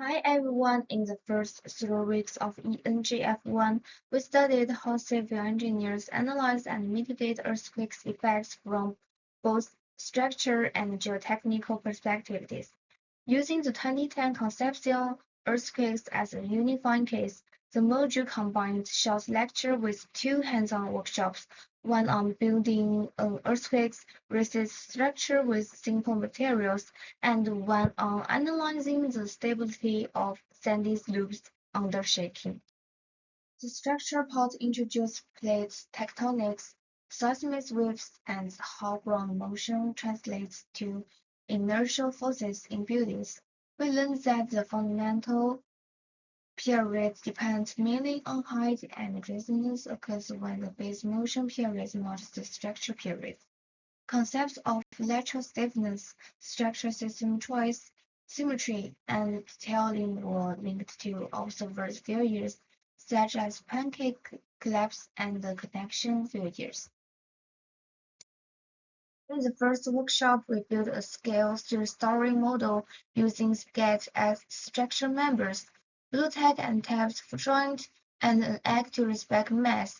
Hi everyone, in the first 3 weeks of ENGF1, we studied how civil engineers analyze and mitigate earthquakes effects from both structure and geotechnical perspectives. Using the 2010 conceptual earthquakes as a unifying case, the module combined short lecture with two hands-on workshops, one on building earthquakes resist structure with simple materials, and one on analyzing the stability of sandy slopes under shaking. The structure part introduced plate tectonics, seismic waves, and how ground motion translates to inertial forces in buildings. We learned that the fundamental period depends mainly on height, and resonance occurs when the base motion period matches the structure period. Concepts of lateral stiffness, structural system choice, symmetry, and detailing were linked to observed failures, such as pancake collapse and connection failures. In the first workshop, we built a scale three-story model using SCAD as structure members, blue tack and tapped joint, and an egg to respect mass.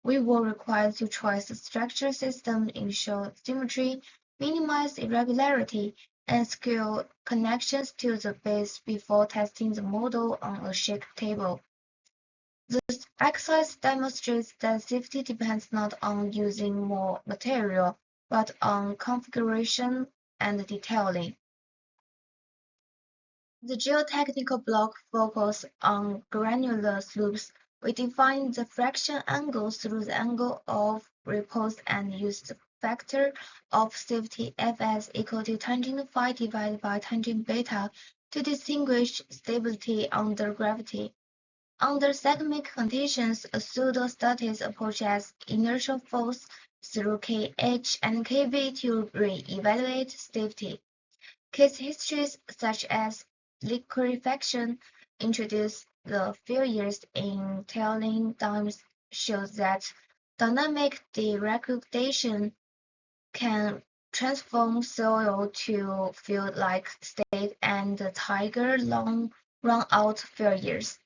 We were required to choose a structure system, ensure symmetry, minimize irregularity, and scale connections to the base before testing the model on a shake table. This exercise demonstrates that safety depends not on using more material, but on configuration and detailing. The geotechnical block focuses on granular slopes. We define the fraction angle through the angle of repose and use the factor of safety Fs equal to tangent phi divided by tangent beta to distinguish stability under gravity. Under seismic conditions, a pseudo-static approach as inertial force through Kh and Kv to re-evaluate safety. Case histories such as liquefaction introduce the failures in tailing dams shows that dynamic degradation can transform soil to field-like state and trigger long run-out failures.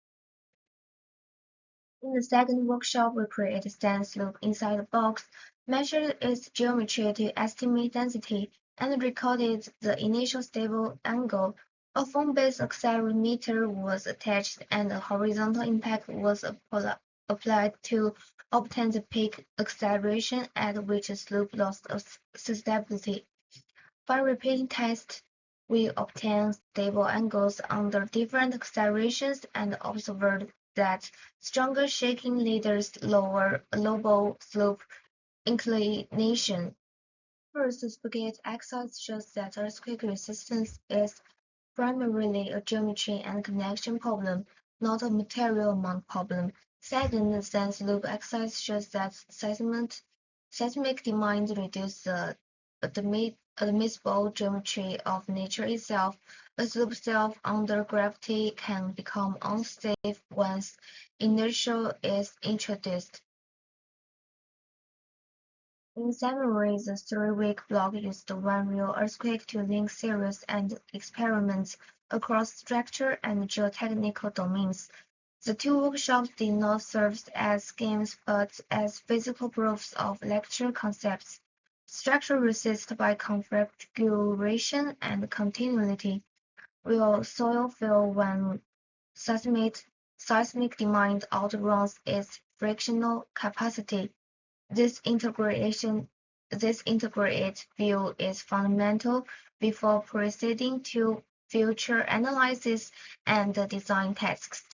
In the second workshop, we created a sand slope inside a box, measured its geometry to estimate density, and recorded the initial stable angle. A foam-based accelerometer was attached, and a horizontal impact was applied to obtain the peak acceleration at which the slope lost stability. By repeating tests, we obtained stable angles under different accelerations and observed that stronger shaking leads lower global slope inclination. First, the spaghetti exercise shows that earthquake resistance is primarily a geometry and connection problem, not a material amount problem. Second, the sense loop exercise shows that seismic demand reduces the admissible geometry of nature itself. A slope self under gravity can become unsafe once inertia is introduced. In summary, the 3-week block used one real earthquake to link theories and experiments across structure and geotechnical domains. The two workshops did not serve as games but as physical proofs of lecture concepts. Structure resists by configuration and continuity. Will soil fail when seismic demand outruns its frictional capacity? This integrated view is fundamental before proceeding to future analysis and design tasks.